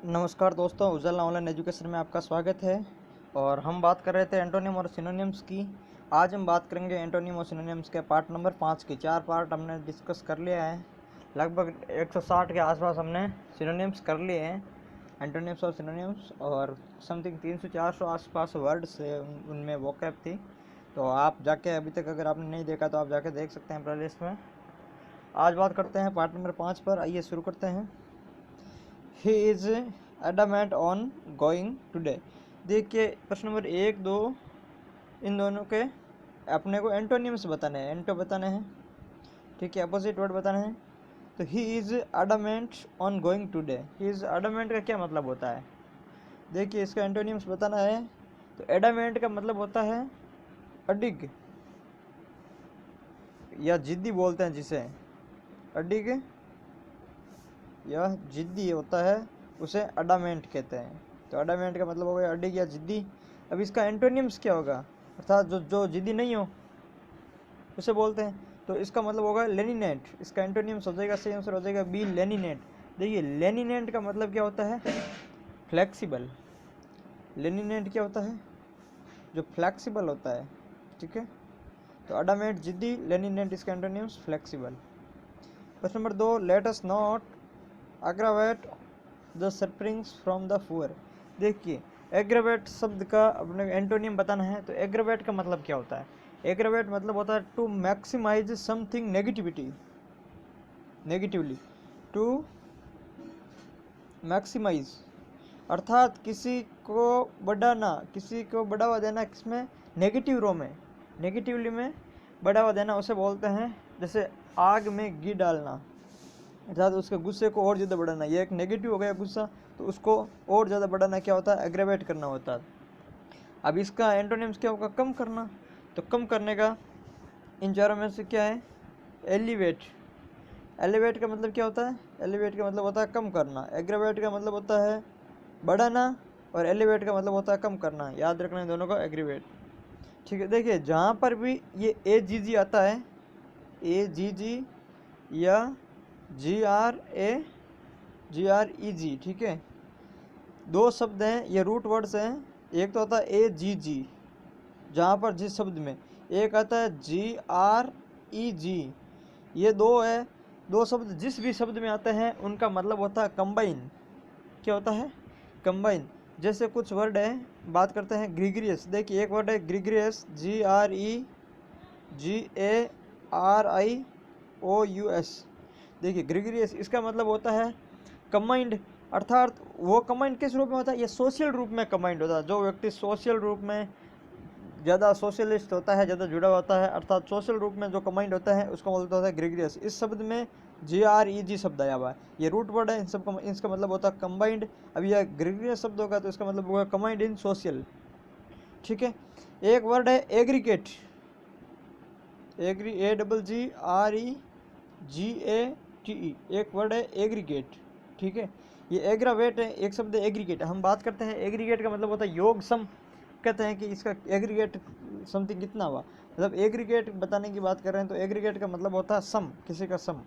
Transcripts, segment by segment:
नमस्कार दोस्तों, उजाला online education में आपका स्वागत है। और हम बात कर रहे थे एंटोनिम और सिनोनिम्स की। आज हम बात करेंगे एंटोनिम और सिनोनिम्स के पार्ट नंबर 5 की। 4 पार्ट हमने डिस्कस कर लिया है। लगभग 160 के आसपास हमने सिनोनिम्स कर लिए हैं, एंटोनिम्स और सिनोनिम्स, और समथिंग 300-400 आसपास वर्ड्स उनमें वोकैब थी। तो आप जाके अभी तक अगर आपने नहीं देखा तो आप जाके देख सकते हैं प्लेलिस्ट में। आज बात करते हैं पार्ट नंबर 5 पर। आइए शुरू करते हैं। He is adamant on going today. देखिए प्रश्न नंबर 1, 2, इन दोनों के अपने को एंटोनिम्स बताने हैं, एंटो बताने हैं, ठीक है, अपोजिट वर्ड बताने हैं। तो he is adamant on going today. He is adamant का क्या मतलब होता है? देखिए इसका एंटोनिम्स बताना है। तो एडमेंट का मतलब होता है अडिग, या जिद्दी बोलते हैं जिसे, अडिग या जिद्दी होता है, उसे अडामेंट कहते हैं। तो अडामेंट का मतलब हो गया अडिग या जिद्दी। अब इसका एंटोनिम्स क्या होगा? अर्थात जो जो जिद्दी नहीं हो उसे बोलते हैं। तो इसका मतलब होगा लेनिनेट। इसका एंटोनिम्स हो जाएगा, सही आंसर हो जाएगा बी, लेनिनेट। देखिए लेनिनेट का मतलब क्या होता है? फ्लेक्सिबल। लेनिनेट क्या होता है? जो फ्लेक्सिबल होता है, ठीक है। तो अडामेंट जिद्दी, लेनिनेट इसका एंटोनिम्स फ्लेक्सिबल। प्रश्न number 2, let us not aggravate the sufferings from the poor. देखिए एग्रावेट शब्द का अपने एंटोनियम बताना है। तो एग्रावेट का मतलब क्या होता है? एग्रावेट मतलब होता है to maximise something negativity, negatively, to maximise, अर्थात किसी को बढ़ाना, किसी को बढ़ावा देना, किसमें? नेगेटिव रो में, नेगेटिवली में बढ़ावा देना, उसे बोलते हैं। जैसे आग में घी डालना, अर्थात उसके गुस्से को और ज़्यादा बढ़ाना। ये एक नेगेटिव हो गया गुस्सा, तो उसको और ज़्यादा बढ़ाना क्या होता है? एग्रेवेट करना होता है। अब इसका एंटोनिम्स क्या होगा? कम करना। तो कम करने का इन चारों में से क्या है? एलिवेट। एलिवेट का मतलब क्या होता है? एलिवेट का मतलब होता है कम करना। एग्रेवेट का मतलब होता है बढ़ाना, और एलिवेट का मतलब होता है कम करना। याद रखना दोनों का, एग्रीवेट, ठीक है। देखिए जहाँ पर भी ये ए जी जी आता है, ए जी जी या जी आर ई जी, ठीक है, दो शब्द हैं, ये रूट वर्ड्स हैं। एक तो होता है ए जी जी, जहाँ पर जिस शब्द में, एक आता है जी आर ई जी, ये दो है। दो शब्द जिस भी शब्द में आते हैं उनका मतलब होता है कंबाइन। क्या होता है? कंबाइन। जैसे कुछ वर्ड है, बात करते हैं ग्रिगरियस। देखिए एक वर्ड है ग्रिगरियस, GREGRIOUS। देखिए ग्रिगरियस, इसका मतलब होता है कमाइंड। अर्थात वो कमाइंड किस रूप में होता है? ये सोशल रूप में कमाइंड होता है। जो व्यक्ति सोशल रूप में ज़्यादा सोशलिस्ट होता है, ज़्यादा जुड़ा होता है, अर्थात सोशल रूप में जो कमाइंड होता है उसका मतलब होता है ग्रिगरियस। इस शब्द में GREG शब्द आया हुआ है, ये रूट वर्ड है। इन सब का इसका मतलब होता है कंबाइंड। अब यह ग्रिगरियस शब्द होगा तो इसका मतलब होगा कमाइंड इन सोशल, ठीक है। एक वर्ड है एग्रीगेट, AGGREGATE, एक वर्ड है एग्रीगेट, ठीक है। ये एग्रावेट है, एक शब्द है एग्रीगेट। हम बात करते हैं एग्रीगेट का मतलब होता है योग सम। कहते हैं कि इसका एग्रीगेट समथिंग कितना हुआ, मतलब एग्रीगेट बताने की बात कर रहे हैं। तो एग्रीगेट का मतलब होता है सम, किसी का सम,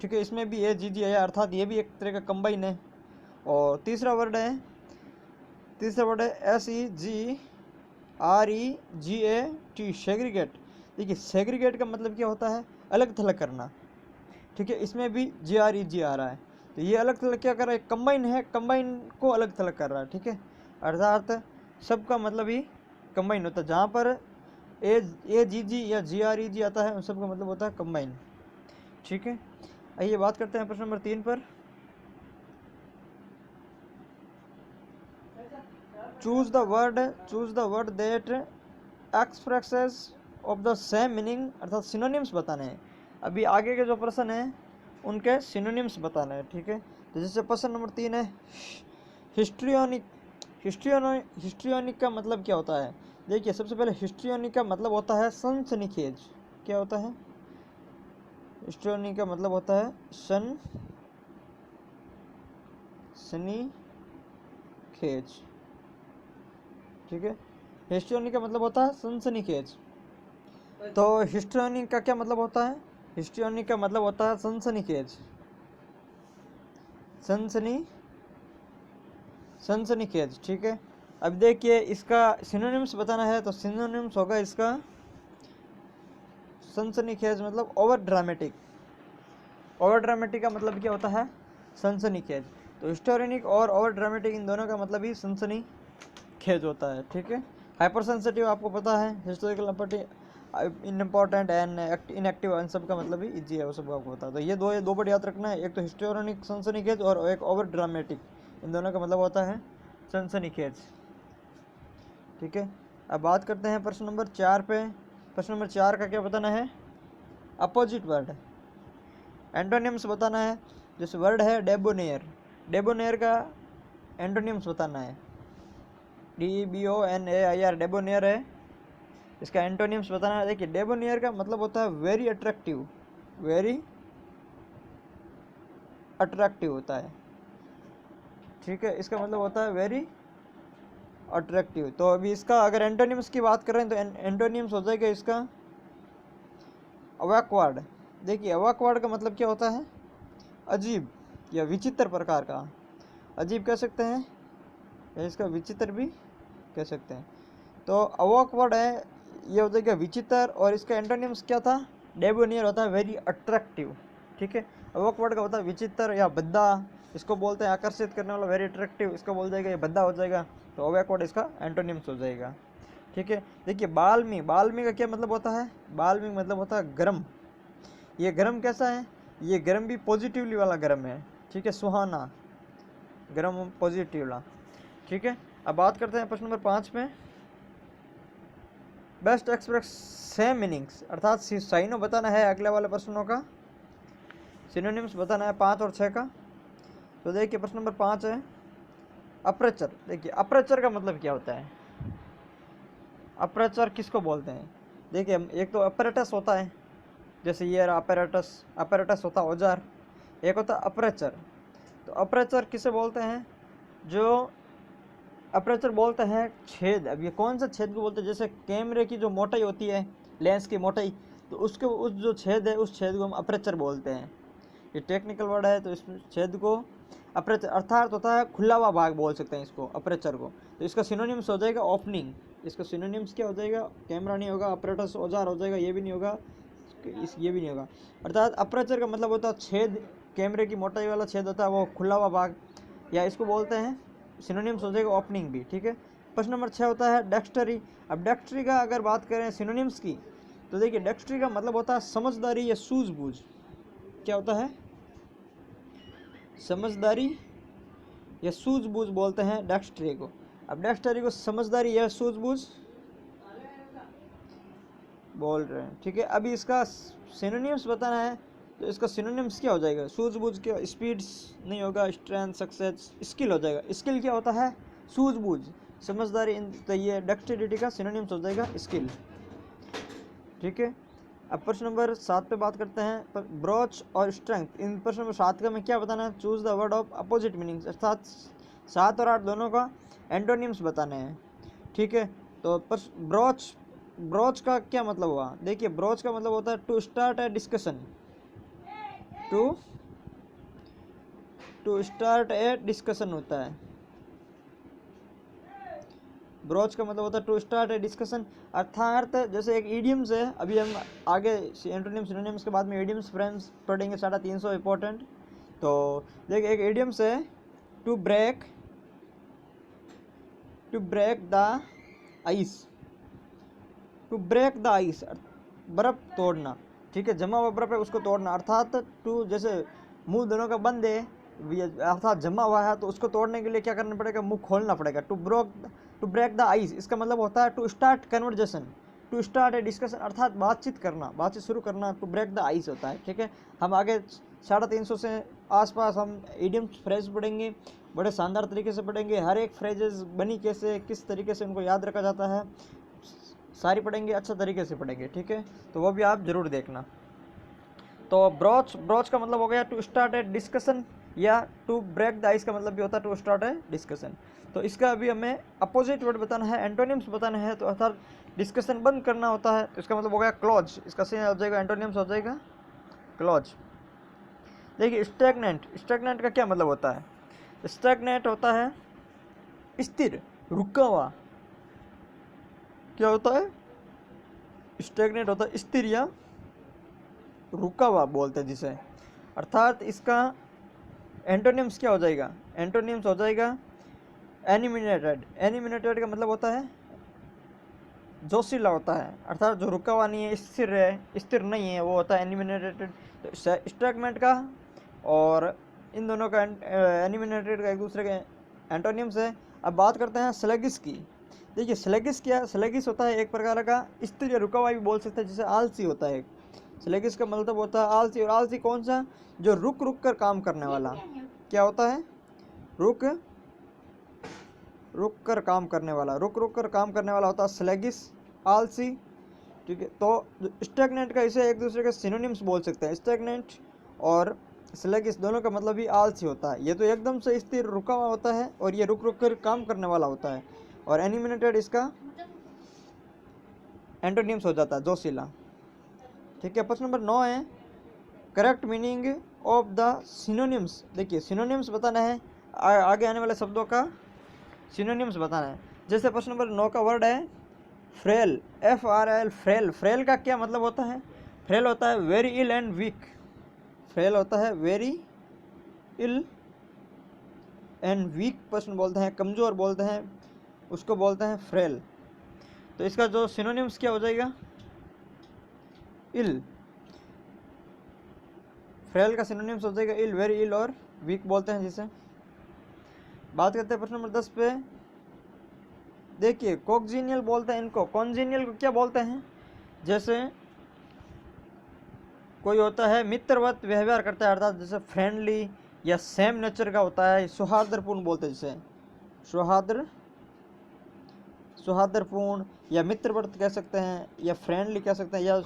ठीक है। इसमें भी ए जी जी आया, अर्थात ये भी एक तरह का कंबाइन है। और तीसरा वर्ड है SEGREGAT, सेग्रीगेट। देखिए सेग्रीगेट का मतलब क्या होता है? अलग थलग करना, ठीक है। इसमें भी GREG आ रहा है। तो ये अलग थलग क्या कर रहा है? कंबाइन है, कंबाइन को अलग थलग कर रहा है, ठीक है। अर्थात सबका मतलब ही कंबाइन होता है। जहाँ पर AGG या GREG आता है उन सब का मतलब होता है कंबाइन, ठीक है। आइए बात करते हैं प्रश्न नंबर 3 पर। Choose the word that expresses of the same meaning, अर्थात सिनोनिम्स बताने हैं। अभी आगे के जो प्रश्न हैं उनके सिनोनिम्स बताने हैं, ठीक है। तो जैसे प्रश्न नंबर 3 है हिस्ट्रियोनिक। हिस्ट्रियोनिक का मतलब क्या होता है? देखिए सबसे पहले हिस्ट्रियोनिक का मतलब होता है सनसनीखेज। क्या होता है? हिस्ट्रियोनिक का मतलब होता है सनसनीखेज, ठीक है। हिस्ट्रियोनिक का मतलब होता है सनसनीखेज। तो हिस्ट्रियोनिक का क्या मतलब होता है? हिस्ट्रियोनिक का मतलब होता है सनसनीखेज, सनसनीखेज, सनसनीखेज, ठीक है। अब देखिए इसका सिनोनिम्स बताना है तो सिनोनिम्स होगा इसका सनसनीखेज मतलब ओवर ड्रामेटिक। ओवर ड्रामेटिक का मतलब क्या होता है? सनसनीखेज। तो हिस्टोरिक और ओवर ड्रामेटिक इन दोनों का मतलब ही सनसनीखेज होता है, ठीक है। हाइपर सेंसिटिव आपको पता है, हिस्टोरिकल इम्पोर्टेंट एंड इनएक्टिव, इन सब का मतलब ही इजी है, वो सब आपको पता है। तो ये दो वर्ड याद रखना है, एक तो हिस्टोरिक सनसनीखेज और एक ओवर ड्रामेटिक, इन दोनों का मतलब होता है सनसनीखेज, ठीक है। अब बात करते हैं प्रश्न नंबर 4 पे। प्रश्न नंबर 4 का क्या बताना है? अपोजिट वर्ड, एंटोनिम्स बताना है। जैसे वर्ड है डेबोनियर, डेबोनियर का एंटोनिम्स बताना है। DEBONAIR डेबोनियर है, इसका एंटोनिम्स बताना है। देखिए डेबोनियर का मतलब होता है वेरी अट्रैक्टिव, वेरी अट्रैक्टिव होता है, ठीक है। इसका मतलब होता है वेरी अट्रैक्टिव। तो अभी इसका अगर एंटोनिम्स की बात करें तो एंटोनिम्स हो जाएगा इसका अवॉक्वर्ड। देखिए अवॉक्वर्ड का मतलब क्या होता है? अजीब या विचित्र प्रकार का। अजीब कह सकते हैं या इसका विचित्र भी कह सकते हैं। तो अवॉक्वर्ड है, ये हो जाएगा विचित्र, और इसका एंटोनिम्स क्या था? डेबोनियर होता है वेरी अट्रैक्टिव, ठीक है। अवॉक्वर्ड का होता है विचित्र या भद्दा, इसको बोलते हैं आकर्षित करने वाला, वेरी अट्रैक्टिव, इसको बोल जाएगा ये भद्दा हो जाएगा। तो अवॉक्वर्ड इसका एंटोनिम्स हो जाएगा, ठीक है। देखिए बाल्मी, बाल्मी का क्या मतलब होता है? बाल्मी मतलब होता है गर्म। ये गर्म कैसा है? ये गर्म भी पॉजिटिवली वाला गर्म है, ठीक है, सुहाना गर्म पॉजिटिव वाला, ठीक है। अब बात करते हैं प्रश्न नंबर 5 में। बेस्ट एक्सप्रेस सेम मीनिंग्स, अर्थात साइनो बताना है अगले वाले प्रश्नों का, सिनोनिम्स बताना है 5 और 6 का। तो देखिए प्रश्न नंबर 5 है अपर्चर। देखिए अपर्चर का मतलब क्या होता है? अपर्चर किसको बोलते हैं? देखिए एक तो अपैरेटस होता है, जैसे ये अपैरेटस, अपैरेटस होता है औजार। एक होता है अपर्चर। तो अपर्चर किसे बोलते हैं? जो अपर्चर बोलते हैं छेद। अब ये कौन सा छेद को बोलते हैं? जैसे कैमरे की जो मोटाई होती है, लेंस की मोटाई, तो उसके उस जो छेद है उस छेद को हम अपर्चर बोलते हैं। ये टेक्निकल वर्ड है, तो इस छेद को अपर्चर अर्थात होता है खुला हुआ भाग बोल सकते हैं इसको, अपर्चर को। तो इसका सिनोनिम्स हो जाएगा ओपनिंग। इसका सिनोनिम्स क्या हो जाएगा? कैमरा नहीं होगा, अपरेटस औजार हो जाएगा, ये भी नहीं होगा, ये भी नहीं होगा। अर्थात अपर्चर का मतलब होता है छेद, कैमरे की मोटाई वाला छेद होता है वो खुला हुआ भाग, या इसको बोलते हैं सिनोनिम्स हो जाएगा ओपनिंग भी, ठीक है। प्रश्न नंबर 6 होता है डेक्स्टरी। अब डेक्स्टरी का अगर बात करें सिनोनिम्स की, तो देखिए डेक्स्टरी का मतलब होता है समझदारी या सूझबूझ। क्या होता है? समझदारी या सूझबूझ बोलते हैं डेक्स्टरी को। अब डेक्स्टरी को समझदारी या सूझबूझ बोल रहे हैं, ठीक है। अभी इसका सिनोनिम्स बताना है, तो इसका सिनोनिम्स क्या हो जाएगा? सूझबूझ क्या? स्पीड्स नहीं होगा, स्ट्रेंथ, सक्सेस, स्किल हो जाएगा। स्किल क्या होता है? सूझबूझ, समझदारी। तो ये डेक्स्टरिटी का सिनोनिम्स हो जाएगा स्किल, ठीक है। अब प्रश्न नंबर 7 पे बात करते हैं, ब्रोच और स्ट्रेंथ। इन प्रश्न नंबर 7 का मैं क्या बताना है? Choose the word of opposite meanings, अर्थात 7 और 8 दोनों का एंटोनिम्स बताने हैं, ठीक है। तो ब्रोच, ब्रोच का क्या मतलब हुआ? देखिए ब्रोच का मतलब होता है to start a discussion, to start a discussion होता है। ब्रोच का मतलब होता है टू स्टार्ट ए डिस्कशन, अर्थात जैसे एक इडियम्स है। अभी हम आगे एंटोनिम्स सिनोनिम्स के बाद में इडियम्स फ्रेम्स पढ़ेंगे, 350 इंपॉर्टेंट। तो देखिए एक इडियम्स है to break the ice, to break the ice बर्फ तोड़ना, ठीक है। जमा हुआ बर्फ है उसको तोड़ना, अर्थात टू जैसे मुंह दोनों का बंद है, अर्थात जमा हुआ है, तो उसको तोड़ने के लिए क्या करना पड़ेगा? मुंह खोलना पड़ेगा। टू ब्रेक द आइस, इसका मतलब होता है to start conversation, to start a discussion, अर्थात बातचीत करना, बातचीत शुरू करना, टू ब्रेक द आइस होता है, ठीक है। हम आगे 350 से आसपास हम इडियम्स फ्रेज पढ़ेंगे, बड़े शानदार तरीके से पढ़ेंगे। हर एक फ्रेजेस बनी कैसे, किस तरीके से उनको याद रखा जाता है, सारी पढ़ेंगे, अच्छा तरीके से पढ़ेंगे, ठीक है। तो वो भी आप जरूर देखना। तो ब्रोच का मतलब हो गया टू स्टार्ट ए डिस्कशन, या टू ब्रेक द आइस का मतलब भी होता है टू स्टार्ट ए डिस्कशन। तो इसका अभी हमें अपोजिट वर्ड बताना है, एंटोनिम्स बताना है। तो अर्थात डिस्कशन बंद करना होता है, तो इसका मतलब हो गया क्लोज। इसका सही हो जाएगा, एंटोनिम्स हो जाएगा क्लोज। देखिए स्टैग्नेंट, स्टैग्नेंट का क्या मतलब होता है? स्टैग्नेंट होता है स्थिर, रुका हुआ क्या होता है, स्टैग्नेट होता है, स्थिर या रुका हुआ बोलते हैं जिसे। अर्थात इसका एंटोनिम्स क्या हो जाएगा, एंटोनिम्स हो जाएगा एनिमिनेटेड। एनिमिनेटेड का मतलब होता है जोशीला होता है, अर्थात जो रुका हुआ नहीं है, स्थिर है, स्थिर नहीं है, वो होता है एनिमिनेटेड। तो स्टैग्नेट का और इन दोनों का एनिमिनेटेड का एक दूसरे के एंटोनिम्स है। अब बात करते हैं स्लगिश की। देखिए स्लगिश क्या, स्लगिश होता है एक प्रकार का स्थिर या रुका हुआ भी बोल सकते हैं, जैसे आलसी होता है। स्लगिश का मतलब होता है आलसी, और आलसी कौन सा, जो रुक रुक कर काम करने वाला, क्या होता है, रुक रुक कर काम करने वाला, रुक रुक कर काम करने वाला होता है स्लैगिश, आलसी। ठीक है, तो स्टैग्नेंट का इसे एक दूसरे के सिनोनिम्स बोल सकते हैं। स्टैग्नेंट और स्लैगिश दोनों का मतलब भी आलसी होता है। ये तो एकदम से स्थिर रुका हुआ होता है और ये रुक रुक कर काम करने वाला होता है। और एनिमिनेटेड इसका एंटोनिम्स हो जाता है जोशीला। ठीक है, प्रश्न नंबर 9 है correct meaning of the synonyms. देखिए सिनोनिम्स बताना है, आगे आने वाले शब्दों का सिनोनिम्स बताना है। जैसे प्रश्न नंबर 9 का वर्ड है फ्रेल, FRL, फ्रेल। फ्रेल का क्या मतलब होता है, फ्रेल होता है very ill and weak. Frail होता है very ill and weak person बोलते हैं, कमज़ोर बोलते हैं, उसको बोलते हैं फ्रेल। तो इसका जो सिनोनिम्स क्या हो जाएगा, इल। फ्रेल का सिनोनिम्स हो जाएगा इल, वेरी इल और वीक बोलते हैं जिसे। बात करते हैं प्रश्न नंबर 10 पे। देखिए कॉन्जीनियल बोलते हैं इनको, कॉन्जीनियल को क्या बोलते हैं, जैसे कोई होता है मित्रवत व्यवहार करता है, अर्थात जैसे फ्रेंडली या सेम नेचर का होता है, सौहार्दपूर्ण बोलते हैं जिसे, सौहार्दपूर्ण या मित्रवत कह सकते हैं, या फ्रेंडली कह सकते हैं, या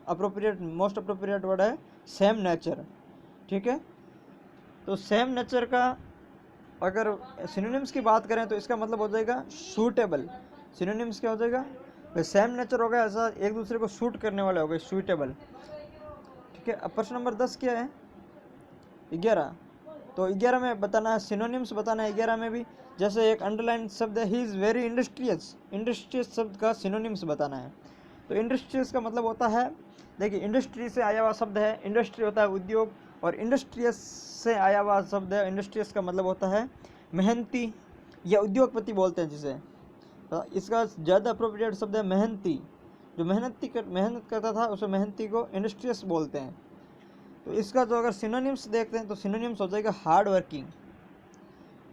अप्रोप्रिएट, मोस्ट अप्रोप्रिएट वर्ड है सेम नेचर। ठीक है, तो सेम नेचर का अगर सिनोनिम्स की बात करें तो इसका मतलब हो जाएगा सूटेबल। सिनोनिम्स क्या हो जाएगा, सेम नेचर हो गया, ऐसा एक दूसरे को सूट करने वाले हो गए, सूटेबल। ठीक है, अब प्रश्न नंबर 10 क्या है, 11। तो 11 में बताना है सिनोनिम्स बताना है 11 में भी। जैसे एक अंडरलाइन शब्द है he is very industrious, industrious शब्द का सिनोनिम्स बताना है। तो इंडस्ट्रियस का मतलब होता है, देखिए इंडस्ट्री से आया हुआ शब्द है, इंडस्ट्री होता है उद्योग, और इंडस्ट्रियस से आया हुआ शब्द है, इंडस्ट्रियस का मतलब होता है मेहनती या उद्योगपति बोलते हैं जिसे। तो इसका ज़्यादा अप्रोप्रिएट शब्द है मेहनती, जो मेहनत करता था उसे मेहनती को इंडस्ट्रियस बोलते हैं। तो इसका जो अगर सिनोनिम्स देखते हैं तो सिनोनिम्स हो जाएगा हार्ड वर्किंग।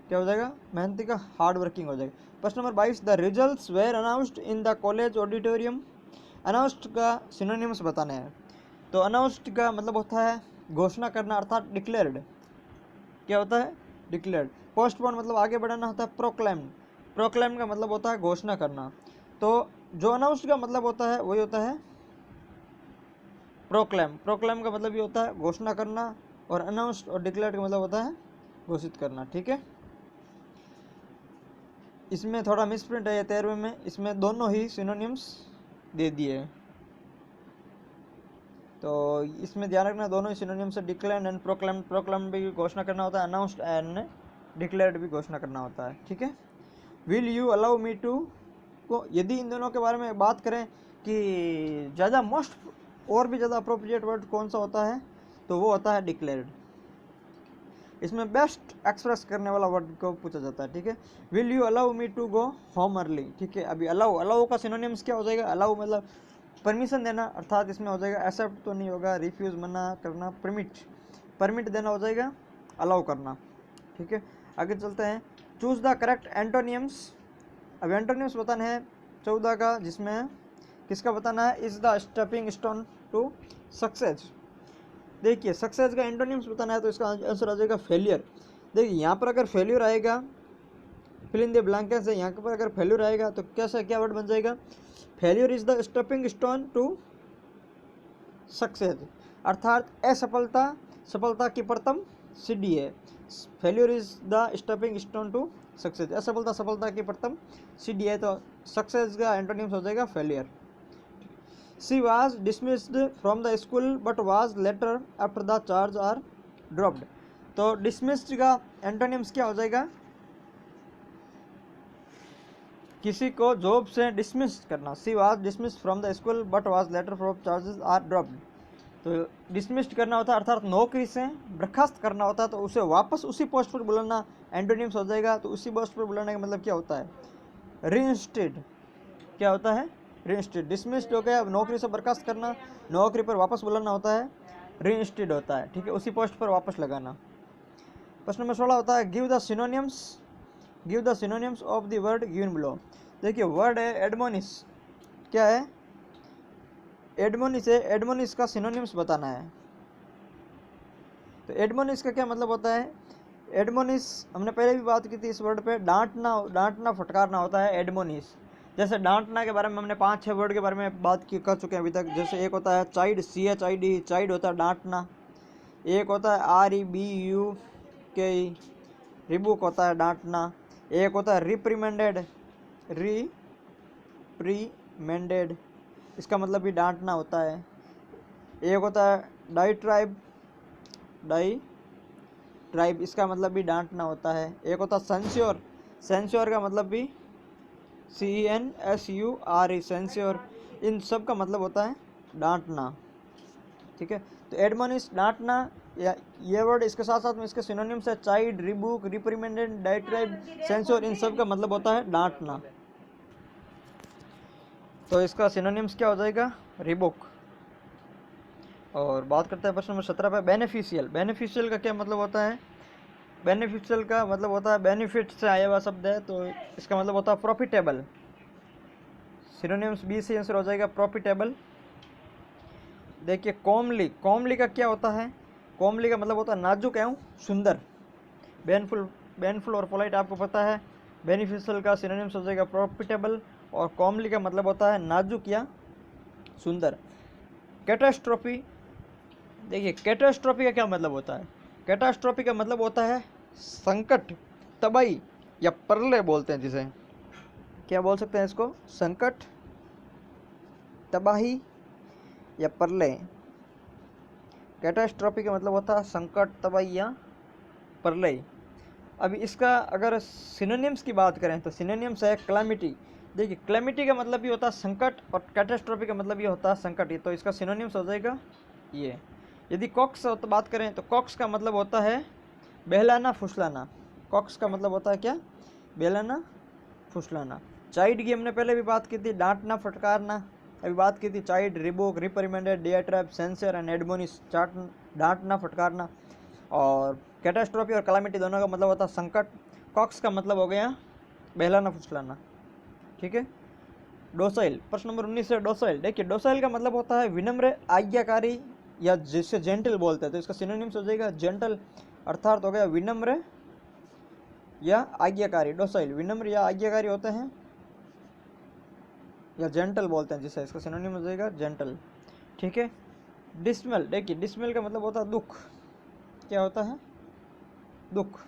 क्या हो जाएगा, मेहनती का हार्ड वर्किंग हो जाएगा। प्रश्न number 22 the results were announced in the college auditorium. Announced का सिनोनिम्स बताने हैं। तो अनाउंस्ड का मतलब होता है घोषणा करना, अर्थात डिक्लेयर्ड। क्या होता है, डिक्लेयर्ड। पोस्टपोन मतलब आगे बढ़ाना होता है प्रोक्लेम्ड। प्रोक्लेम का मतलब होता है घोषणा करना। तो जो अनाउंस्ड का मतलब होता है वही होता है प्रोक्लेम। प्रोक्लेम का मतलब ये होता है घोषणा करना, और अनाउंस्ड और डिक्लेयर्ड का मतलब होता है घोषित करना। ठीक है, इसमें थोड़ा मिसप्रिंट है ये 13वें में, इसमें दोनों ही सिनोनिम्स दे दिए, तो इसमें ध्यान रखना दोनों ही सिनोनिम से डिक्लेयर्ड एंड प्रोक्लेम। प्रोक्लेम भी घोषणा करना होता है, अनाउंस्ड एंड डिक्लेयर्ड भी घोषणा करना होता है। ठीक है, will you allow me to को, यदि इन दोनों के बारे में बात करें कि ज़्यादा मोस्ट और भी ज़्यादा अप्रोप्रिएट वर्ड कौन सा होता है, तो वो होता है डिक्लेयर्ड। इसमें बेस्ट एक्सप्रेस करने वाला वर्ड को पूछा जाता है। ठीक है, will you allow me to go home early. ठीक है, अभी अलाउ, अलाउ का सिनोनिम्स क्या हो जाएगा, अलाउ मतलब परमिशन देना, अर्थात इसमें हो जाएगा एक्सेप्ट तो नहीं होगा, रिफ्यूज़ मना करना, परमिट देना हो जाएगा अलाउ करना। ठीक है, आगे चलते हैं। Choose the correct एंटोनियम्स। अब एंटोनियम्स बताना है 14 का, जिसमें किसका बताना है, is the stepping stone to success. देखिए सक्सेस का एंटोनिम्स बताना है, तो इसका आंसर आ जाएगा फेलियर। देखिए यहाँ पर अगर फेल्यूर आएगा, फिल इन द ब्लैंकेट्स है, यहाँ पर अगर फेल्यूर आएगा तो कैसा क्या वर्ड बन जाएगा, failure is the stepping stone to success, अर्थात असफलता सफलता की प्रथम सीढ़ी है। Failure is the stepping stone to success, असफलता सफलता की प्रथम सीढ़ी है, तो सक्सेस का एंटोनिम्स हो जाएगा failure. She was dismissed from the school but was later after the charge are dropped. तो डिसमिस्ड का एंटोनिम्स क्या हो जाएगा, किसी को जॉब से डिसमिस करना, she was dismiss from the school but was later from charges are dropped. तो डिसमिस्ड करना होता है अर्थात नौकरी से बर्खास्त करना होता है, तो उसे वापस उसी पोस्ट पर बुलाना एंटोनिम्स हो जाएगा। तो उसी पोस्ट पर बुलाने का मतलब क्या होता है? रीइंस्टेड। क्या होता है? रीइंस्टेड। डिसमिस्ड हो गया, अब नौकरी से बर्खास्त करना, नौकरी पर वापस बुलाना होता है, रीइंस्टेड होता है, ठीक है, उसी पोस्ट पर वापस लगाना। प्रश्न नंबर 16 होता है give the synonyms, give the synonyms of the word given below. देखिए वर्ड है एडमोनिस। क्या है? एडमोनिस है, एडमोनिस का सिनोनिम्स बताना है। तो एडमोनिस का क्या मतलब होता है? एडमोनिस हमने पहले भी बात की थी इस वर्ड पे, डांटना, डांटना फटकारना होता है एडमोनिस। जैसे डांटना के बारे में हमने 5-6 वर्ड के बारे में बात की कर चुके हैं अभी तक। जैसे एक होता है चाइड, CHID, चाइड होता है डांटना। एक होता है REBUK, रिबुक होता है डांटना। एक होता है रिप्रीमेंडेड, रिप्रीमेंडेड, इसका मतलब भी डांटना होता है। एक होता है डाइट्राइब, डाइट्राइब, इसका मतलब भी डांटना होता है। एक होता है सेंश्योर, सेंश्योर का मतलब भी CNSURE, सेंश्योर। इन सब का मतलब होता है डांटना, ठीक है। तो एडमोनिश डांटना, या ये वर्ड इसके साथ साथ में इसके सिनोनिम्स है चाइड, रिबुक, रिप्रीमेंडेड, डाइट्राइब, सेंसोर, इन सब का मतलब होता है डांटना। तो इसका सिनोनिम्स क्या हो जाएगा? रिबुक। और बात करते हैं प्रश्न नंबर 17 पे बेनिफिशियल। बेनिफिशियल का क्या मतलब होता है? बेनिफिशियल का मतलब होता है बेनिफिट से आया हुआ शब्द है, तो इसका मतलब होता है प्रॉफिटेबल। सिनोनिम्स बी से आंसर हो जाएगा प्रॉफिटेबल। देखिए कॉमली, कॉमली का क्या होता है? कॉमली का मतलब होता है नाजुक एवं सुंदर। बेनफुल, बेनफुल और पोलाइट आपको पता है। बेनिफिशियल का सिनोनिम्स हो जाएगा प्रॉफिटेबल, और कॉमली का मतलब होता है नाजुक या सुंदर। कैटास्ट्रोफी, देखिए कैटास्ट्रोफी का क्या मतलब होता है? कैटास्ट्रोफी का मतलब होता है संकट, तबाही या प्रलय बोलते हैं जिसे। क्या बोल सकते हैं इसको? संकट, तबाही या प्रलय। कैटास्ट्रोफी का मतलब होता है संकट, तबाही या प्रलय। अभी इसका अगर सिनोनिम्स की बात करें तो सिनोनिम्स है क्लैमिटी। देखिए क्लैमिटी का मतलब भी होता है संकट, और कैटास्ट्रोफी का मतलब ये होता है संकट। तो इसका सिनोनिम्स हो जाएगा ये। यदि कॉक्स तो बात करें तो कॉक्स का मतलब होता है बहलाना, फुसलाना। कॉक्स का मतलब होता है क्या? बहलाना, फुसलाना। चाइड की हमने पहले भी बात की थी, डांटना, फटकारना। अभी बात की थी chide, rebuke, reprimanded, diatribe, censure and admonish, डांटना, फटकारना। और कैटास्ट्रोफी और कैलामिटी दोनों का मतलब होता है संकट। कॉक्स का मतलब हो गया बहलाना, फुसलाना, ठीक है। डोसाइल, प्रश्न नंबर 19 है डोसाइल। देखिए डोसाइल का मतलब होता है विनम्र, आज्ञाकारी या जिसे जेंटल बोलते हैं, तो इसका सिनोनिम्स हो जाएगा जेंटल, अर्थात हो गया विनम्र या आज्ञाकारी। डोसाइल विनम्र या आज्ञाकारी होते हैं, या जेंटल बोलते हैं जिसे, इसका सिनोनिम हो जाएगा जेंटल, ठीक है। डिसमल, देखिए डिसमल का मतलब होता है दुख। क्या होता है? दुख,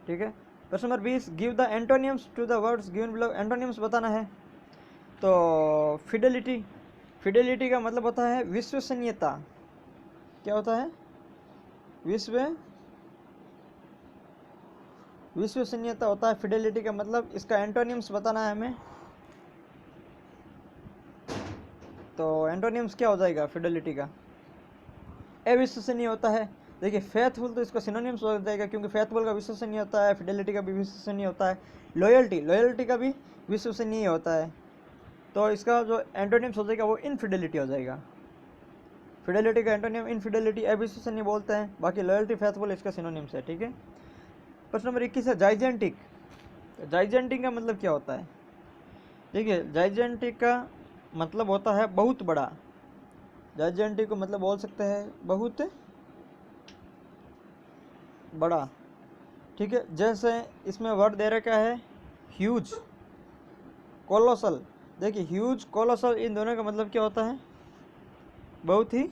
ठीक है। प्रश्न number 20 give the antonyms to the words given below. Antonyms बताना है। तो फिडेलिटी, फिडेलिटी का मतलब होता है विश्वसनीयता। क्या होता है? विश्वसनीयता होता है फिडेलिटी का मतलब। इसका एंटोनियम्स बताना है हमें। तो एंटोनियम्स क्या हो जाएगा फिडेलिटी का? अविश्वसनीय होता है। देखिए फेथफुल, तो इसका सिनोनिम्स हो जाएगा, क्योंकि फेथफुल का विश्वसनीय होता है, फिडेलिटी का भी विश्वसनीय होता है। लॉयल्टी, लॉयल्टी का भी विश्वसनीय होता है। तो इसका जो एंटोनिम्स हो जाएगा वो इनफिडेलिटी हो जाएगा। फिडेलिटी का एंटोनियम इनफिडेलिटी, अविश्वसनीय बोलते हैं। बाकी लॉयल्टी, फेथफुल इसका सिनोनिम्स है, ठीक है। प्रश्न नंबर 21 है जाइजेंटिक। जाइजेंटिक का मतलब क्या होता है? देखिए जाइजेंटिक का मतलब होता है बहुत बड़ा। जाइजेंटिक को मतलब बोल सकते हैं बहुत बड़ा, ठीक है। जैसे इसमें वर्ड दे रखा है ह्यूज, कोलोसल। देखिए ह्यूज, कोलोसल, इन दोनों का मतलब क्या होता है? बहुत ही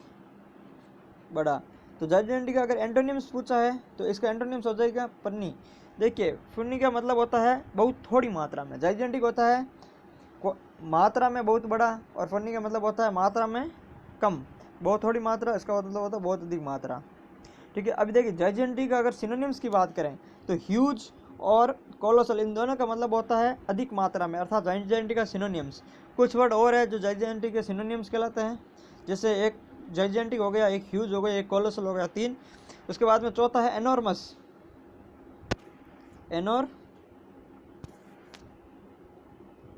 बड़ा। तो जाइजेंटिक का अगर एंटोनिम्स पूछा है तो इसका एंटोनिम्स हो जाएगा पन्नी। देखिए फुन्नी का मतलब होता है बहुत थोड़ी मात्रा में। जाइजेंटिक होता है मात्रा में बहुत बड़ा, और फन्नी का मतलब होता है मात्रा में कम। बहुत थोड़ी मात्रा, इसका मतलब होता है बहुत अधिक मात्रा, ठीक है। अभी देखिए जाइजेंटिक का अगर सिनोनिम्स की बात करें तो ह्यूज और कोलोसल, इन दोनों का मतलब होता है अधिक मात्रा में, अर्थात जाइजेंटिक का सिनोनिम्स। कुछ वर्ड और है जो जाइजेंटिक के सिनोनिम्स कहलाते हैं, जैसे एक जाइजेंटिक हो गया, एक ह्यूज हो गया, एक कोलोसल हो गया, 3। उसके बाद में चौथा है एनॉर्मस।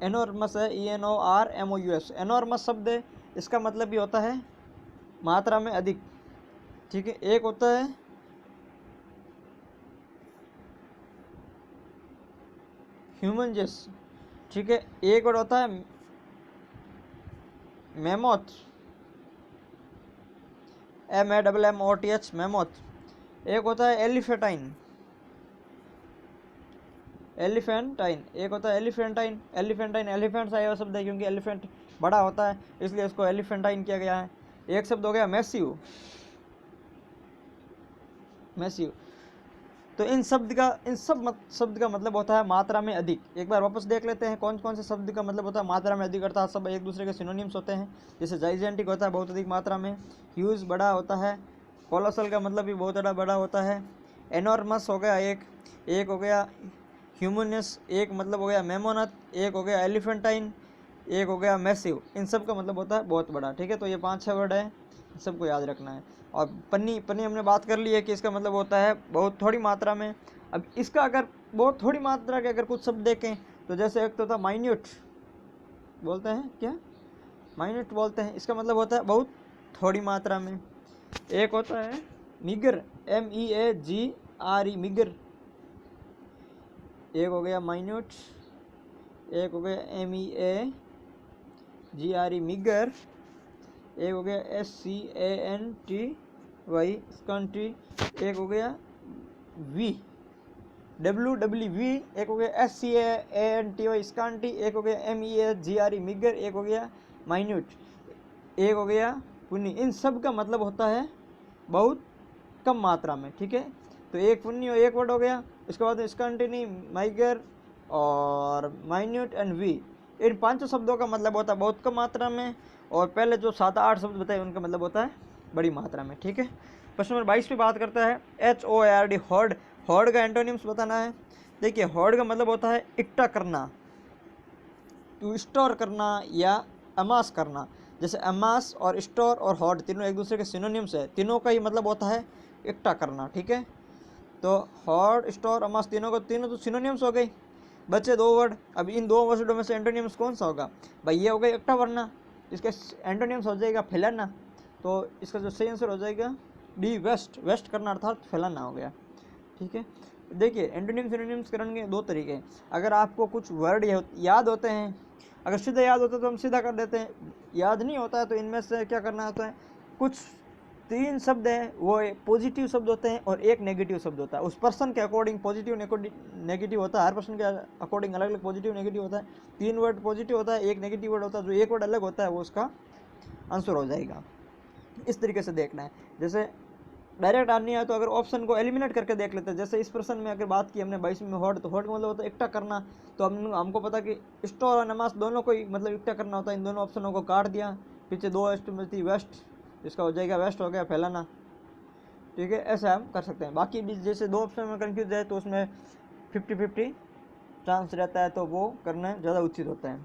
एनॉर्मस है ENORMOUS। एनॉर्मस शब्द है, इसका मतलब भी होता है मात्रा में अधिक, ठीक है। एक होता है ह्यूमंजस, ठीक है। एक और होता है मैमोथ, MAMMOTH, मैमोथ। एक होता है एलिफेंटाइन, एक होता है एलिफेंटाइन। एलिफेंट से आया हुआ शब्द है, क्योंकि एलिफेंट बड़ा होता है इसलिए उसको एलिफेंटाइन किया गया है। एक शब्द हो गया मैसिव। तो इन सब शब्द का मतलब होता है मात्रा में अधिक। एक बार वापस देख लेते हैं कौन कौन से शब्द का मतलब होता है मात्रा में अधिक, अर्थात सब एक दूसरे के सिनोनिम्स होते हैं। जैसे जाइजेंटिक होता है बहुत अधिक मात्रा में, ह्यूज बड़ा होता है, कोलोसल का मतलब भी बहुत बड़ा होता है, एनॉर्मस हो गया एक हो गया ह्यूमनस, एक मतलब हो गया मेमोनथ, एक हो गया एलिफेंटाइन, एक हो गया मैसिव। इन सब का मतलब होता है बहुत बड़ा, ठीक है। तो ये 5-6 वर्ड है, सबको याद रखना है। और पन्नी हमने बात कर ली है कि इसका मतलब होता है बहुत थोड़ी मात्रा में। अब इसका अगर बहुत थोड़ी मात्रा के अगर कुछ शब्द देखें तो जैसे एक तो होता है माइन्यूट, बोलते हैं क्या, माइन्यूट बोलते हैं, इसका मतलब होता है बहुत थोड़ी मात्रा में। एक होता है मीगर, MEAGRE, मीगर। एक हो गया माइन्यूट, एक हो गया MEAGRE, मीगर। एक हो गया SCANTY, स्कंटी। एक हो गया WWV, एक हो गया SCANTY, स्कंटी। एक हो गया MEAGRE, मीगर। एक हो गया माइन्यूट, एक हो गया पुन्नी। इन सब का मतलब होता है बहुत कम मात्रा में, ठीक है। तो एक पुन्नी और एक वर्ड हो गया। इसके बाद स्कंटिनी, माइगर और माइन्यूट एंड वी। इन 5 शब्दों का मतलब होता है बहुत कम मात्रा में, और पहले जो 7-8 शब्द बताए उनका मतलब होता है बड़ी मात्रा में, ठीक है। प्रश्न नंबर 22 पे बात करता है HORD, हॉर्ड। हॉर्ड का एंटोनिम्स बताना है। देखिए हॉर्ड का मतलब होता है इकट्ठा करना, टू स्टोर करना या अमास करना। जैसे अमास और स्टोर और हॉर्ड तीनों एक दूसरे के सिनोनिम्स है, तीनों का ही मतलब होता है इकट्ठा करना, ठीक है। तो हॉर्ड, स्टोर, अमास तीनों तो सिनोनिम्स हो गई। बचे 2 वर्ड। अब इन 2 वर्डों में से एंटोनिम्स कौन सा होगा भाई, ये हो गया इकट्ठा करना, इसका एंटोनिम्स हो जाएगा फैलाना। तो इसका जो सही आंसर हो जाएगा डी, वेस्ट। वेस्ट करना अर्थात फैलाना हो गया, ठीक है। देखिए एंटोनिम सिनोनिम्स करने के 2 तरीके हैं। अगर आपको कुछ वर्ड याद होते हैं, अगर सीधा याद होता है तो हम सीधा कर देते हैं, याद नहीं होता है तो इनमें से क्या करना होता है, कुछ 3 शब्द हैं वो पॉजिटिव शब्द होते हैं और एक नेगेटिव शब्द होता है। उस पर्सन के अकॉर्डिंग पॉजिटिव नेगेटिव होता है, हर पर्सन के अकॉर्डिंग अलग अलग पॉजिटिव नेगेटिव होता है। 3 वर्ड पॉजिटिव होता है, एक नेगेटिव वर्ड होता है, जो एक वर्ड अलग होता है वो उसका आंसर हो जाएगा। इस तरीके से देखना है। जैसे डायरेक्ट आनी है तो अगर ऑप्शन को एलिमिनेट करके देख लेते हैं। जैसे इस प्रश्न में अगर बात की हमने 22 में हॉर्ड, तो हॉर्ड मतलब होता है इकट्ठा करना। तो हमको पता कि स्टोर और नमाज दोनों को ही मतलब इकट्ठा करना होता है। इन दोनों ऑप्शनों को काट दिया, पीछे 2 एस्टिमेट वेस्ट, इसका हो जाएगा वेस्ट हो गया फैलाना, ठीक है। ऐसा हम कर सकते हैं। बाकी भी जैसे 2 ऑप्शन में कन्फ्यूज है तो उसमें 50-50 चांस रहता है, तो वो करना ज़्यादा उचित होता है,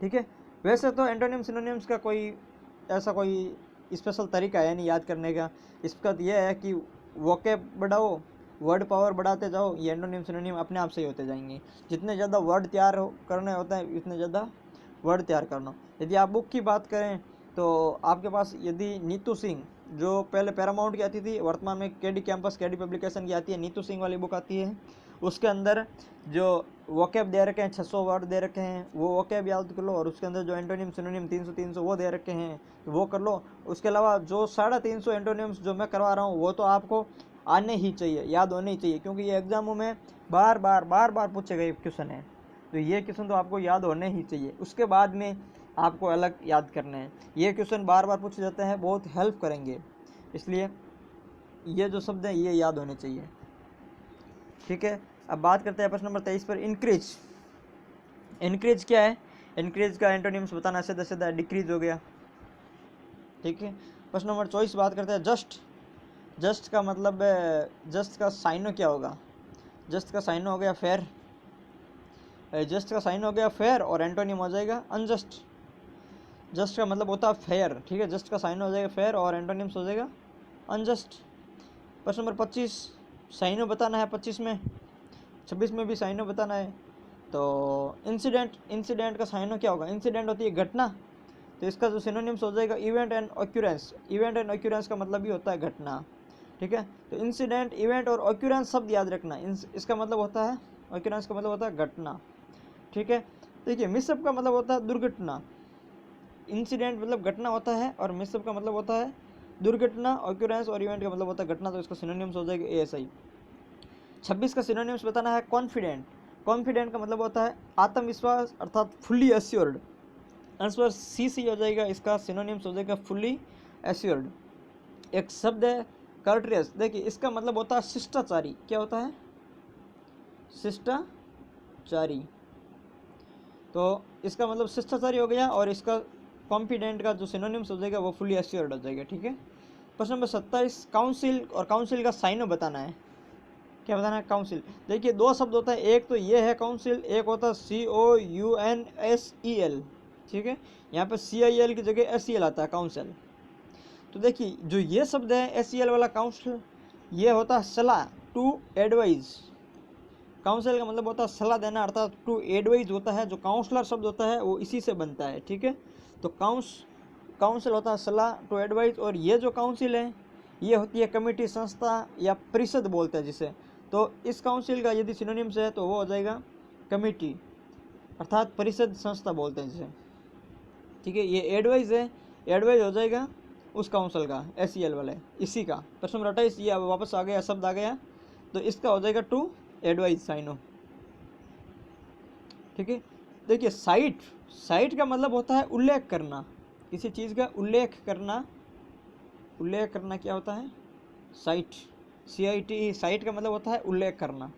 ठीक है। वैसे तो एंटोनिम सिनोनिम्स का कोई ऐसा कोई स्पेशल तरीका है नहीं याद करने का। इसका तो यह है कि वोकैब बढ़ाओ, वर्ड पावर बढ़ाते जाओ, ये एंटोनिम सिनोनिम अपने आप से ही होते जाएंगे। जितने ज़्यादा वर्ड तैयार करने होते हैं इतने ज़्यादा वर्ड तैयार करना। यदि आप बुक की बात करें तो आपके पास यदि नीतू सिंह, जो पहले पैरामाउंट की आती थी, वर्तमान में केडी कैंपस केडी पब्लिकेशन की आती है, नीतू सिंह वाली बुक आती है, उसके अंदर जो वोकैब दे रखे हैं 600 वर्ड दे रखे हैं, वो वोकैब याद कर लो। और उसके अंदर जो एंटोनिम सिनोनिम 300 वो दे रखे हैं, तो वो कर लो। उसके अलावा जो 350 एंटोनिम्स जो मैं करवा रहा हूँ वो तो आपको आने ही चाहिए, याद होने ही चाहिए, क्योंकि ये एग्जामों में बार बार पूछे गए क्वेश्चन है। तो ये क्वेश्चन तो आपको याद होने ही चाहिए। उसके बाद में आपको अलग याद करने हैं। ये क्वेश्चन बार पूछे जाते हैं, बहुत हेल्प करेंगे, इसलिए ये जो शब्द हैं ये याद होने चाहिए, ठीक है। अब बात करते हैं प्रश्न नंबर 23 पर, इंक्रीज। इंक्रीज क्या है, इंक्रीज का एंटोनिम्स बताना सीधा सीधा डिक्रीज हो गया, ठीक है। प्रश्न नंबर 24 बात करते हैं जस्ट। जस्ट का मतलब, जस्ट का साइनो क्या होगा, जस्ट का साइन हो गया फेयर, जस्ट का साइन हो गया फेयर और एंटोनिम हो जाएगा अनजस्ट। जस्ट का मतलब होता है फेयर, ठीक है, जस्ट का साइन हो जाएगा फेयर और एंटोनिम्स हो जाएगा अनजस्ट। प्रश्न नंबर 25 साइनो बताना है 25 में, 26 में भी साइनो बताना है। तो इंसिडेंट, इंसिडेंट का साइनो क्या होगा, इंसिडेंट होती है घटना, तो इसका जो सिनोनिम्स हो जाएगा event and occurrence. Event and occurrence का मतलब भी होता है घटना, ठीक है। तो इंसिडेंट, इवेंट और ऑक्यूरेंस शब्द याद रखना, इसका मतलब होता है, ऑक्यूरेंस का मतलब होता है घटना, ठीक है। देखिए मिसअप का मतलब होता है दुर्घटना, इंसिडेंट मतलब घटना होता है और मिसअप का मतलब होता है दुर्घटना, ऑक्यूरेंस और इवेंट का मतलब होता है घटना, तो इसका सिनोनिम्स हो जाएगा ASI। 26 का सिनोनिम्स बताना है कॉन्फिडेंट। कॉन्फिडेंट का मतलब होता है आत्मविश्वास अर्थात फुल्ली एश्योर्ड, आंसर CC हो जाएगा, इसका सिनोनिम्स हो जाएगा फुल्ली एश्योर्ड। एक शब्द है कर्टियस, देखिए इसका मतलब होता है शिष्टाचारी, क्या होता है, शिष्टाचारी, तो इसका मतलब शिष्टाचारी हो गया और इसका कॉन्फिडेंट का जो सिनोनिम्स हो जाएगा वो फुली एश्योर्ड हो जाएगा, ठीक है। प्रश्न नंबर 27 काउंसिल, और काउंसिल का साइनो बताना है, क्या बताना है, काउंसिल। देखिए दो शब्द होता है, एक तो ये है काउंसिल, एक होता है COUNSEL, ठीक है, यहाँ पे CIL की जगह SEL आता है काउंसिल। तो देखिए जो ये शब्द है SEL वाला काउंसिल, ये होता है सलाह, टू एडवाइज। काउंसिल का मतलब होता है सलाह देना अर्थात टू एडवाइज होता है, जो काउंसलर शब्द होता है वो इसी से बनता है, ठीक है। तो काउंसिल होता है सलाह, टू एडवाइज, और ये जो काउंसिल है ये होती है कमेटी, संस्था या परिषद बोलते हैं जिसे। तो इस काउंसिल का यदि सिनोनिम्स है तो वो हो जाएगा कमेटी अर्थात परिषद, संस्था बोलते हैं जिसे, ठीक है। ये एडवाइज है, एडवाइज हो जाएगा उस काउंसिल का, SEL वाले इसी का। प्रश्न नंबर 28 ये वापस आ गया, शब्द आ गया, तो इसका हो जाएगा टू एडवाइज साइनो, ठीक है। देखिए साइट, साइट का मतलब होता है उल्लेख करना, किसी चीज़ का उल्लेख करना, उल्लेख करना क्या होता है, साइट, CIT, साइट का मतलब होता है उल्लेख करना।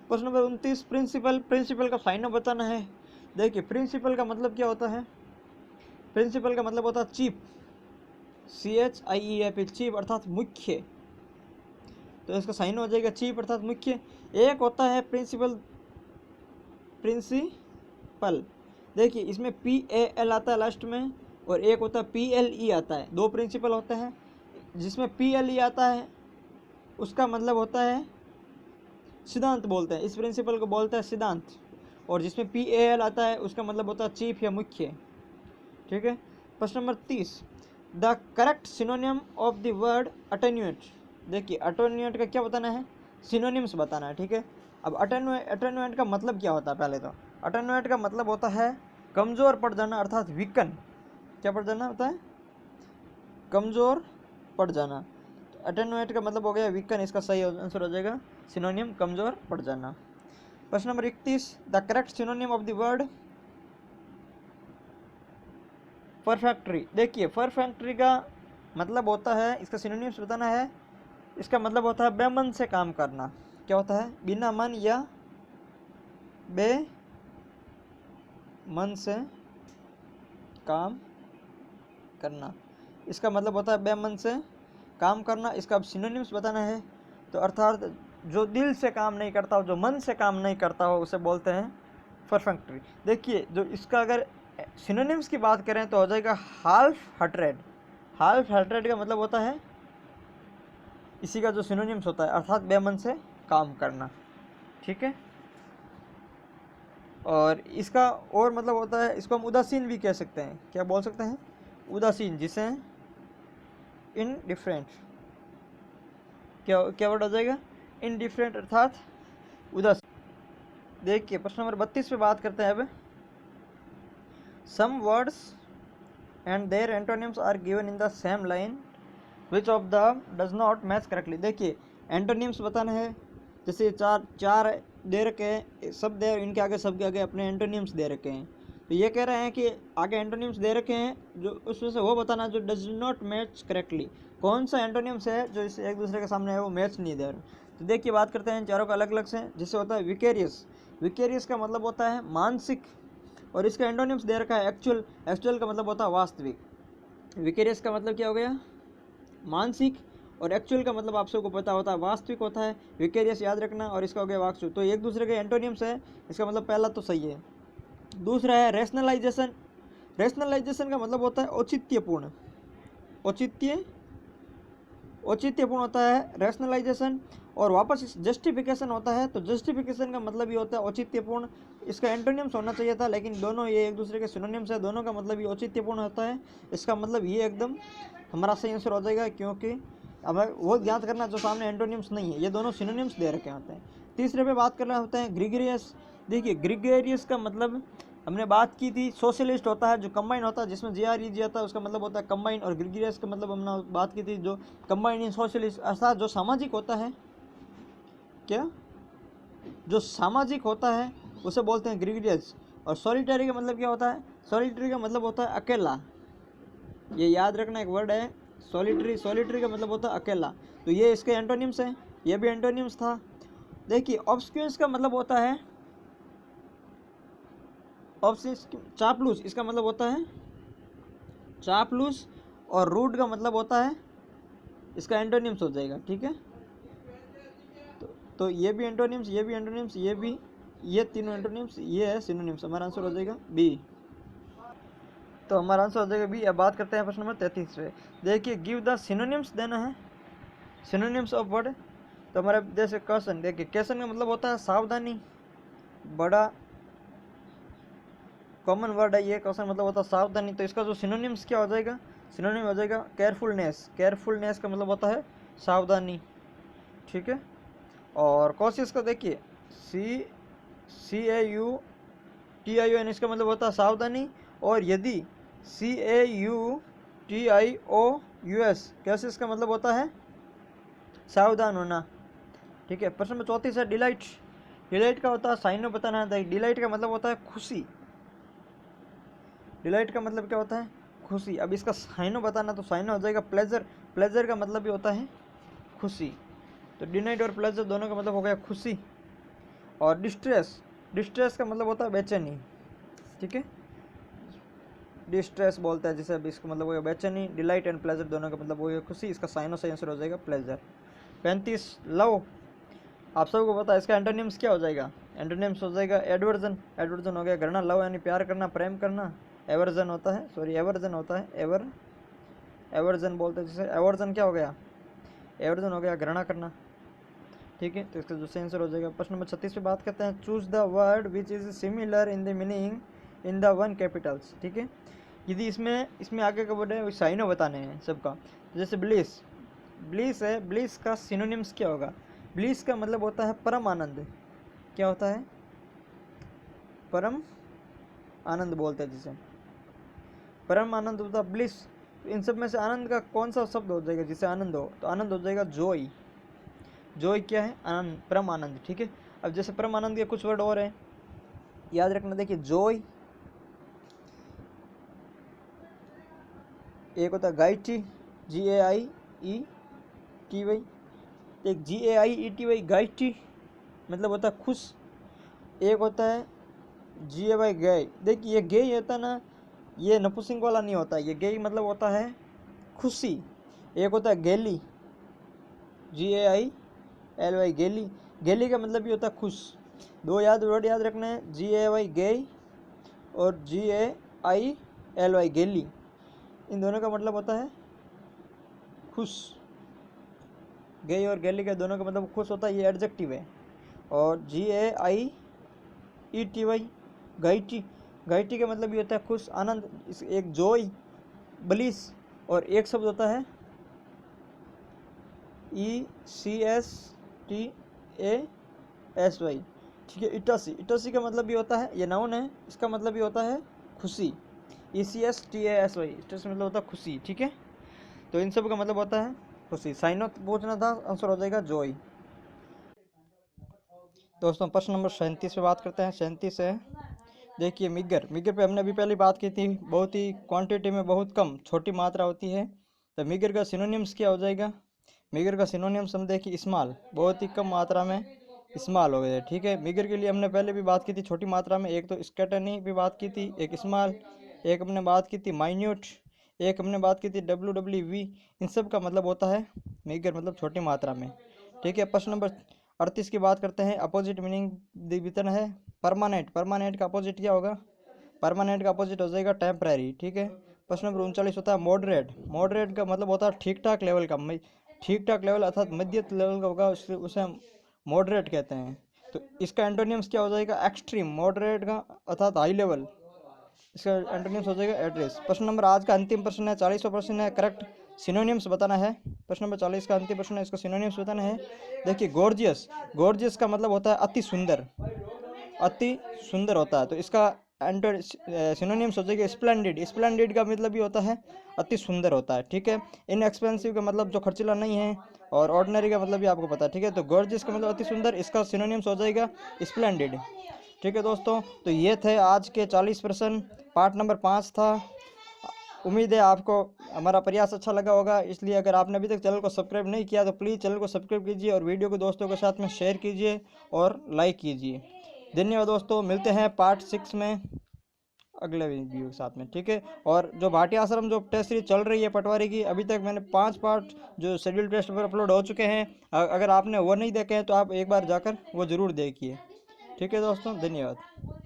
प्रश्न नंबर 29 प्रिंसिपल, प्रिंसिपल का साइनो बताना है। देखिए प्रिंसिपल का मतलब क्या होता है, प्रिंसिपल का मतलब होता है चीफ, CHIEF, चीफ अर्थात मुख्य, तो इसका साइन हो जाएगा चीफ अर्थात मुख्य। एक होता है प्रिंसिपल, प्रिंसिपल, देखिए इसमें PAL आता है लास्ट में और एक होता है PLE आता है, दो प्रिंसिपल होते हैं। जिसमें PLE आता है उसका मतलब होता है सिद्धांत बोलते हैं, इस प्रिंसिपल को बोलते हैं सिद्धांत, और जिसमें PAL आता है उसका मतलब होता है चीफ या मुख्य, ठीक है। प्रश्न number 30 the correct synonym of the word attenuate. देखिए अटेन्यूएट का क्या बताना है, सिनोनिम्स बताना है, ठीक है। अब अटेन्यूएट का मतलब क्या होता है, पहले तो अटेन्यूएट का मतलब होता है कमज़ोर पड़ जाना अर्थात वीकन, क्या पड़ जाना होता है, कमज़ोर पड़ जाना। तो अटेन्यूएट का मतलब हो गया वीकन, इसका सही आंसर हो जाएगा सिनोनियम कमज़ोर पड़ जाना। प्रश्न number 31 the correct synonym of the word perfunctory. देखिए परफेक्टरी का मतलब होता है, इसका सिनोनिम्स बताना है, इसका मतलब होता है बेमन से काम करना, क्या होता है, बिना मन या बेमन से काम करना, इसका मतलब होता है बेमन से काम करना। इसका सिनोनिम्स बताना है, तो अर्थात जो दिल से काम नहीं करता हो, जो मन से काम नहीं करता हो, उसे बोलते हैं परफेक्टरी। देखिए जो इसका अगर सिनोनिम्स की बात करें तो हो जाएगा हाल्फ हार्टेड। हाल्फ हार्टेड का मतलब होता है, इसी का जो सिनोनिम्स होता है अर्थात बेमन से काम करना, ठीक है। और इसका और मतलब होता है, इसको हम उदासीन भी कह सकते हैं, क्या बोल सकते हैं, उदासीन, जिसे इनडिफरेंट, क्या वर्ड हो जाएगा, इनडिफरेंट अर्थात उदासीन। देखिए प्रश्न नंबर 32 पे बात करते हैं अब। Some words and their antonyms are given in the same line which of the does not match correctly. देखिए एंटोनिम्स बताना है, जैसे चार दे रखे हैं शब्द है, इनके आगे सबके आगे अपने एंटोनिम्स दे रखे हैं। तो ये कह रहे हैं कि आगे एंटोनिम्स दे रखे हैं, जो उसमें से वो बताना जो डज नॉट मैच करेक्टली, कौन सा एंटोनिम्स है जो इस एक दूसरे के सामने है वो मैच नहीं दे रहा। तो देखिए बात करते हैं चारों का अलग अलग से, जिससे होता है विकेरियस। विकेरियस का मतलब होता है मानसिक, और इसका एंटोनिम्स दे रखा है एक्चुअल। एक्चुअल का मतलब होता है वास्तविक। विकेरियस का मतलब क्या हो गया, मानसिक, और एक्चुअल का मतलब आप सबको पता होता है, वास्तविक होता है, विकेरियस याद रखना, और इसका हो गया वाक्चु। तो एक दूसरे के एंटोनिम्स है, इसका मतलब पहला तो सही है। दूसरा है रेशनलाइजेशन। रेशनलाइजेशन का मतलब होता है औचित्यपूर्ण, औचित्यपूर्ण होता है रैशनलाइजेशन। और वापस जस्टिफिकेशन होता है, तो जस्टिफिकेशन का मतलब ये होता है औचित्यपूर्ण। इसका एंटोनिम्स होना चाहिए था, लेकिन दोनों ये एक दूसरे के सिनोनिम्स है, दोनों का मतलब ये औचित्यपूर्ण होता है। इसका मतलब ये एकदम हमारा सही आंसर हो जाएगा, क्योंकि हमें वो ज्ञात करना जो सामने एंटोनिम्स नहीं है, ये दोनों सिनोनिम्स दे रखे होते हैं। तीसरे पे बात करना होता है ग्रिगोरियस। देखिए ग्रिगोरियस का मतलब हमने बात की थी, सोशलिस्ट होता है जो कंबाइन होता है, जिसमें GREG आता है, उसका मतलब होता है कंबाइन। और ग्रिगोरियस का मतलब हमने बात की थी जो कंबाइन इन सोशलिस्ट, अर्थात जो सामाजिक होता है, क्या जो सामाजिक होता है उसे बोलते हैं ग्रिगोरियस। और सॉलिटरी का मतलब क्या होता है? सॉलिटरी का मतलब होता है अकेला। ये याद रखना एक वर्ड है सॉलिटरी। सॉलिटरी का मतलब होता है अकेला। तो ये इसके एंटोनिम्स हैं, ये भी एंटोनिम्स था। देखिए ऑब्स्क्यूज का मतलब होता है चापलूस, इसका मतलब होता है चापलूस। और रूड का मतलब होता है, इसका एंटोनिम्स हो जाएगा, ठीक है। तो ये भी एंटोनिम्स, ये भी एंटोनिम्स, ये भी, ये तीनों एंटोनिम्स, ये है सिनोनिम्स। हमारा आंसर हो जाएगा बी। तो हमारा आंसर हो जाएगा बी। अब बात करते हैं प्रश्न नंबर 33 पे। देखिए गिव द सिनोनिम्स देना है, सिनोनिम्स ऑफ वर्ड। तो हमारे जैसे क्वेश्चन, देखिए क्वेश्चन का मतलब होता है सावधानी, बड़ा कॉमन वर्ड है ये। क्वेश्चन मतलब होता है सावधानी, तो इसका जो सिनोनिम्स क्या हो जाएगा? सिनोनिम हो जाएगा केयरफुलनेस। केयरफुलनेस का मतलब होता है सावधानी, ठीक है। और कोशिश का देखिए CAUTION, इसका मतलब होता है सावधानी। और यदि CAUTIOUS, कैसे इसका मतलब होता है सावधान होना, ठीक है। प्रश्न नंबर 34 है डिलाइट। डिलाइट का होता है साइनो बताना है। डिलाइट का मतलब होता है खुशी। डिलाइट का मतलब क्या होता है? खुशी। अब इसका साइनो बताना, तो साइनो हो जाएगा प्लेजर। प्लेजर का मतलब भी होता है खुशी। तो डिलाइट और प्लेजर दोनों का मतलब हो गया खुशी। और डिस्ट्रेस, डिस्ट्रेस का मतलब होता है बेचैनी, ठीक है। डिस्ट्रेस बोलते हैं जिसे, अब इसका मतलब हो गया बेचैनी। डिलाइट एंड प्लेजर दोनों का मतलब हो गया खुशी। इसका साइनो सही आंसर हो जाएगा प्लेजर। 35 लव। आप सबको पता है इसका एंटोनिम्स क्या हो जाएगा? एंटोनिम्स हो जाएगा एडवर्जन। एडवर्जन हो गया घृणा। लव यानी प्यार करना, प्रेम करना। एवर्जन होता है, सॉरी एवर्जन होता है, एवर्जन बोलते हैं जिसे। एवर्जन क्या हो गया? एवर्जन हो गया घृणा करना, ठीक है। तो इसका जो सही आंसर हो जाएगा। प्रश्न नंबर 36 पे बात करते हैं। Choose the word which is similar in the meaning in the one Capitals, ठीक है। यदि इसमें आगे का वर्ड है साइनो बताने हैं सबका। जैसे ब्लिस, ब्लिस है, ब्लिस का सिनोनिम्स क्या होगा? ब्लिस का मतलब होता है परम आनंद। क्या होता है? परम आनंद बोलते हैं जिसे, परम आनंद होता है ब्लिस। तो इन सब में से आनंद का कौन सा शब्द हो जाएगा जिसे आनंद हो? तो आनंद हो जाएगा जॉय। जॉय क्या है? आनंद, परम आनंद, ठीक है। अब जैसे परम आनंद के कुछ वर्ड और हैं, याद रखना। देखिए जॉय, एक होता है गाइटी, GAIETY। एक GAIETY गाइटी मतलब होता है खुश। एक होता है GAY गय। देखिए ये गय होता है ना, ये नपुंसक वाला नहीं होता, ये गय मतलब होता है खुशी। एक होता है गैली, GAILY गैली। गैली का मतलब भी होता है खुश। दो वर्ड याद रखना है, GAY गय और GAILY गैली। इन दोनों का मतलब होता है खुश। गई और गैली के दोनों का मतलब खुश होता है, ये एडजेक्टिव है। और GAIETY गाइटी, गाइटी का मतलब ये होता है खुश, आनंद। एक जॉय, ब्लिस, और एक शब्द होता है ECSTASY, ठीक है। इटासी, इटासी का मतलब भी होता है, ये नाउन है, इसका मतलब भी होता है खुशी। ECSTASY, इटासी मतलब होता है खुशी, ठीक है। तो इन सब का मतलब होता है खुशी। साइनो पूछना था, आंसर हो जाएगा जॉय। दोस्तों प्रश्न नंबर 37 पे बात करते हैं। 37 है, देखिए मिगर। मिगर पे हमने अभी पहले बात की थी, बहुत ही क्वांटिटी में बहुत कम, छोटी मात्रा होती है। तो मिगर का सिनोनिम्स क्या हो जाएगा? मिगर का सिनोनिम्स हम देखिए स्मॉल, बहुत ही कम मात्रा में स्मॉल हो गया, ठीक है। मिगर के लिए हमने पहले भी बात की थी छोटी मात्रा में, एक तो स्कैटनी भी बात की थी, एक स्मॉल, एक हमने बात की थी माइन्यूट, एक हमने बात की थी WWV, इन सब का मतलब होता है मीगर, मतलब छोटी मात्रा में। ठीक है, प्रश्न नंबर 38 की बात करते हैं। अपोजिट मीनिंग द्विवचन है परमानेंट, परमानेंट का अपोजिट क्या होगा? परमानेंट का अपोजिट हो जाएगा टेम्पररी। ठीक है, प्रश्न नंबर 39 होता है मॉडरेट, मॉडरेट का मतलब होता है ठीक ठाक लेवल का, ठीक ठाक लेवल अर्थात मध्य लेवल का होगा, उसे हम मॉडरेट कहते हैं। तो इसका एंटोनियम्स क्या हो जाएगा? एक्सट्रीम, मॉडरेट का अर्थात हाई लेवल, इसका एंटोनियम्स हो जाएगा एड्रेस। प्रश्न नंबर आज का अंतिम प्रश्न है, 40वां प्रश्न है, करेक्ट सिनोनिम्स बताना है। प्रश्न नंबर 40 का अंतिम प्रश्न है, इसका सिनोनिम्स बताना है। देखिए गॉर्जियस, गॉर्जियस का मतलब होता है अति सुंदर, अति सुंदर होता है, तो इसका एंटर सिनोनिम्स हो जाएगा स्प्लेंडिड, स्प्लेंडिड का मतलब भी होता है अति सुंदर होता है। ठीक है, इनएक्सपेंसिव का मतलब जो खर्चीला नहीं है, और ऑर्डिनरी का मतलब भी आपको पता है। ठीक है, तो गॉर्जियस का मतलब अति सुंदर, इसका सिनोनिम्स हो जाएगा स्प्लेंडिड। ठीक है दोस्तों, तो ये थे आज के 40 प्रश्न, पार्ट नंबर 5 था। उम्मीद है आपको हमारा प्रयास अच्छा लगा होगा, इसलिए अगर आपने अभी तक चैनल को सब्सक्राइब नहीं किया तो प्लीज़ चैनल को सब्सक्राइब कीजिए और वीडियो को दोस्तों के साथ में शेयर कीजिए और लाइक कीजिए। धन्यवाद दोस्तों, मिलते हैं पार्ट 6 में अगले वीडियो के साथ में। ठीक है, और जो भाटी आश्रम जो टेस्ट सीरीज चल रही है पटवारी की, अभी तक मैंने 5 पार्ट जो शेड्यूल टेस्ट पर अपलोड हो चुके हैं, अगर आपने वो नहीं देखे हैं तो आप एक बार जाकर वो ज़रूर देखिए। ठीक है दोस्तों, धन्यवाद।